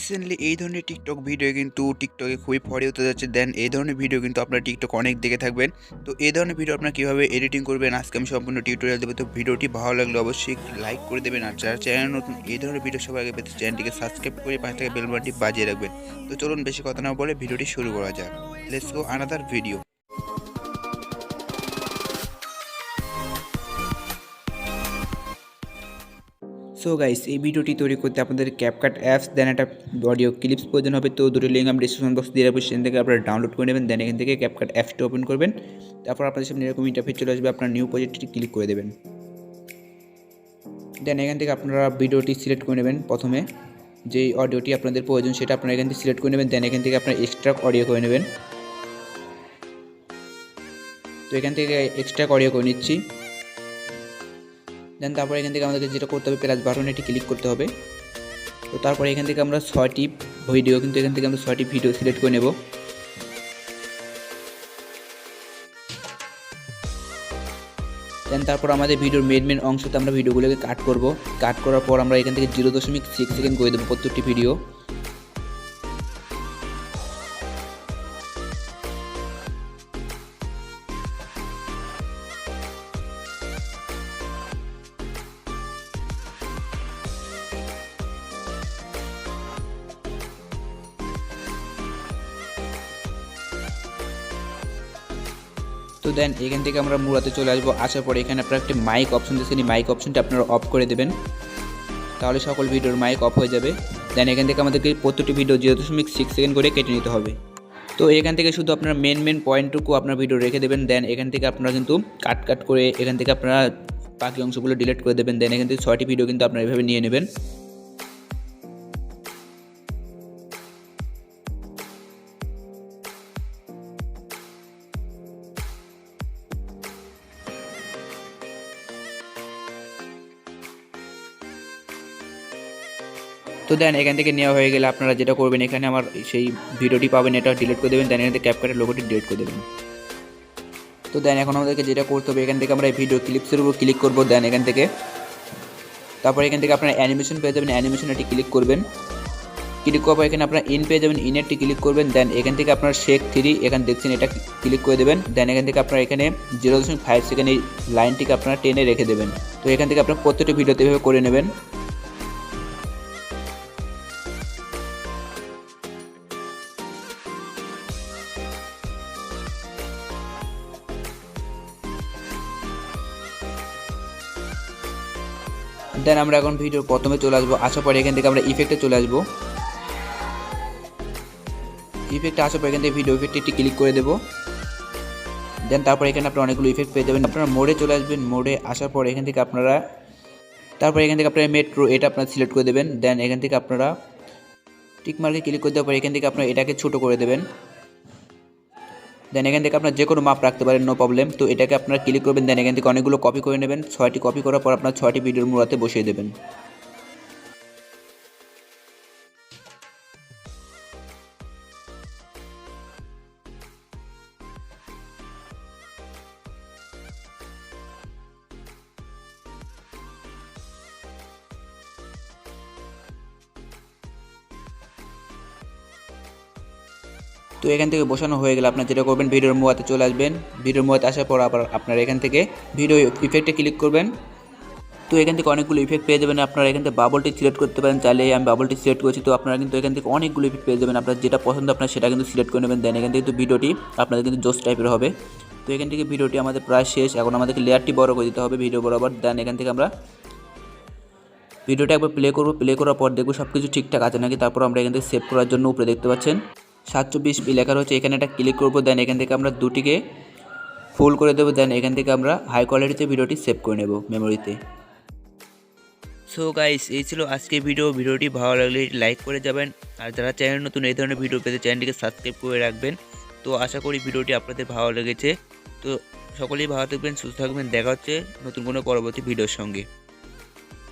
Recently এই ধরনের TikTok video কিন্তু টিকটকে খুবই ফরে হতে যাচ্ছে। দেন এই ধরনের ভিডিও কিন্তু আপনারা টিকটক অনেক দেখে থাকবেন। তো এই ধরনের ভিডিও আপনারা কীভাবে এডিটিং করবেন আজকে আমি সম্পূর্ণ টিউটোরিয়াল দেবো। তো ভিডিওটি ভালো লাগলে অবশ্যই একটি লাইক করে দেবেন, আর যারা চ্যানেল নতুন এই ধরনের ভিডিও সবার আগে পেতে চ্যানেলটিকে সাবস্ক্রাইব করে পাশে থাকা বেল বাটনটি বাজিয়ে রাখবেন। তো চলুন বেশি কথা না বলে ভিডিওটি শুরু করা যাক। Let's go another video. So guys, এই ভিডিওটি তৈরি করতে আপনাদের ক্যাপকাট অ্যাপস দেন একটা অডিও ক্লিপস প্রয়োজন হবে। তো দুটো লিঙ্ক আমি ডিসক্রিপশন বক্স দিয়ে রাখবো, সেখান থেকে আপনারা ডাউনলোড করে নেবেন। দেন এখান থেকে ক্যাপকাট অ্যাপসটি ওপেন করবেন। তারপর আপনাদের সামনে এরকম ইন্টারফেস চলে আসবে, আপনার নিউ প্রজেক্টটি ক্লিক করে দেবেন। দেন এখান থেকে আপনারা ভিডিওটি সিলেক্ট করে নেবেন। প্রথমে যেই অডিওটি আপনাদের প্রয়োজন সেটা আপনারা এখান থেকে সিলেক্ট করে নেবেন। দেন এখান থেকে আপনারা এক্সট্রাক্ট অডিও করে নেবেন। তো এখান থেকে এক্সট্রাক্ট অডিও করে নিচ্ছি। দেন তারপরে এখান থেকে আমাদেরকে যেটা করতে হবে, প্লাস বাটন এটি ক্লিক করতে হবে। তো তারপরে এখান থেকে আমরা 6টি ভিডিও সিলেক্ট করে নেব। দেন তারপর আমাদের ভিডিওর মেন অংশতে আমরা ভিডিওগুলোকে কাট করব। কাট করার পর আমরা এখান থেকে 0.6 সেকেন্ড করে দেবো প্রত্যেকটি ভিডিও। তো দেন এখান থেকে আমরা মূলাতে চলে আসবো। আসার পরে এখানে আপনারা একটি মাইক অপশন দিয়েছেন, এই মাইক অপশনটা আপনারা অফ করে দেবেন, তাহলে সকল ভিডিওর মাইক অফ হয়ে যাবে। দেন এখান থেকে আমাদেরকে প্রত্যেকটি ভিডিও 0.6 সেকেন্ড করে কেটে নিতে হবে। তো এখান থেকে শুধু আপনারা মেন পয়েন্টটুকু আপনার ভিডিও রেখে দেবেন। দেন এখান থেকে আপনারা কিন্তু কাট করে এখান থেকে আপনারা বাকি অংশগুলো ডিলিট করে দেবেন। দেন এখান থেকে 6টি ভিডিও কিন্তু আপনারা এভাবে নিয়ে নেবেন। তো দেন এখান থেকে নেওয়া হয়ে গেলে আপনারা যেটা করবেন, এখানে আমার সেই ভিডিওটি পাবেন, এটা ডিলিট করে দেবেন। দেন এখান থেকে ক্যাপকাটের লোগোটি ডিলিট করে দেবেন। তো দেন এখন আমাদেরকে যেটা করতে হবে, এখান থেকে আমরা এই ভিডিও ক্লিপসের উপর ক্লিক করবো। দেন এখান থেকে তারপর এখান থেকে আপনারা অ্যানিমেশন পেয়ে যাবেন, অ্যানিমেশনটি ক্লিক করবেন। ক্লিক করার পর এখানে আপনারা ইন পেয়ে যাবেন, ইনেরটি ক্লিক করবেন। দেন এখান থেকে আপনারা শেক 3 এখানে দেখছেন এটা ক্লিক করে দেবেন। দেন এখান থেকে আপনারা এখানে 0.5 সেকেন্ড এই লাইনটিকে আপনারা টেনে রেখে দেবেন। তো এখান থেকে আপনারা প্রত্যেকটি ভিডিওতে এভাবে করে নেবেন। দেন আমরা এখন ভিডিওর প্রথমে চলে আসবো। আসার পরে এখান থেকে আমরা ইফেক্টে চলে আসবো। ইফেক্টে আসার পর এখান থেকে ভিডিও ইফেক্টে একটি ক্লিক করে দেবো। দেন তারপর এখানে আপনারা অনেকগুলো ইফেক্ট পেয়ে যাবেন। আপনারা মোডে চলে আসবেন। মোডে আসার পর এখান থেকে আপনারা মেট্রো এটা আপনারা সিলেক্ট করে দেবেন। দেন এখান থেকে আপনারা টিক মার্কে ক্লিক করে দেওয়ার পর এখান থেকে আপনারা এটাকে ছোটো করে দেবেন। দেন এখান থেকে আপনার যে কোনো মাপ রাখতে পারেন, নো প্রবলেম। তো এটাকে আপনারা ক্লিক করবেন। দেন এখান থেকে অনেকগুলো কপি করে নেবেন। 6টি কপি করার পর আপনার 6টি ভিডিওর মূলাতে বসিয়ে দেবেন। তো এখান থেকে বসানো হয়ে গেলে আপনার যেটা করবেন, ভিডিওর মূলাতে চলে আসবেন। ভিডিওর মূলাতে আসার পর আবার আপনারা এখান থেকে ভিডিও ইফেক্টে ক্লিক করবেন। তো এখান থেকে অনেকগুলো ইফেক্ট পেয়ে যাবেন। আপনারা এখান থেকে বাবলটি সিলেক্ট করতে পারেন, চাইলে আমি বাবলটি সিলেক্ট করছি। তো আপনারা কিন্তু এখান থেকে অনেকগুলো ইফেক্ট পেয়ে যাবেন। আপনার যেটা পছন্দ আপনার সেটা কিন্তু সিলেক্ট করে নেবেন। দেন এখান থেকে কিন্তু ভিডিওটি আপনাদের কিন্তু জোস টাইপের হবে। তো এখান থেকে ভিডিওটি আমাদের প্রায় শেষ। এখন আমাদেরকে লেয়ারটি বড় করে দিতে হবে ভিডিও বরাবর। দেন এখান থেকে আমরা ভিডিওটা একবার প্লে করবো। প্লে করার পর দেখবো সব কিছু ঠিকঠাক আছে নাকি। তারপর আমরা এখান থেকে সেভ করার জন্য উপরে দেখতে পাচ্ছেন 720p লেখা রয়েছে, এখানে একটা ক্লিক করবো। দেন এখান থেকে আমরা দুটিকে ফুল করে দেবো। দেন এখান থেকে আমরা হাই কোয়ালিটিতে ভিডিওটি সেভ করে নেব মেমোরিতে। সো গাইস, এই ছিল আজকের ভিডিওটি ভালো লাগলে লাইক করে যাবেন, আর যারা চ্যানেল নতুন এই ধরনের ভিডিও পেতে চ্যানেলটিকে সাবস্ক্রাইব করে রাখবেন। তো আশা করি ভিডিওটি আপনাদের ভালো লেগেছে। তো সকলেই ভালো থাকবেন, সুস্থ থাকবেন। দেখা হচ্ছে নতুন কোনো পরবর্তী ভিডিওর সঙ্গে।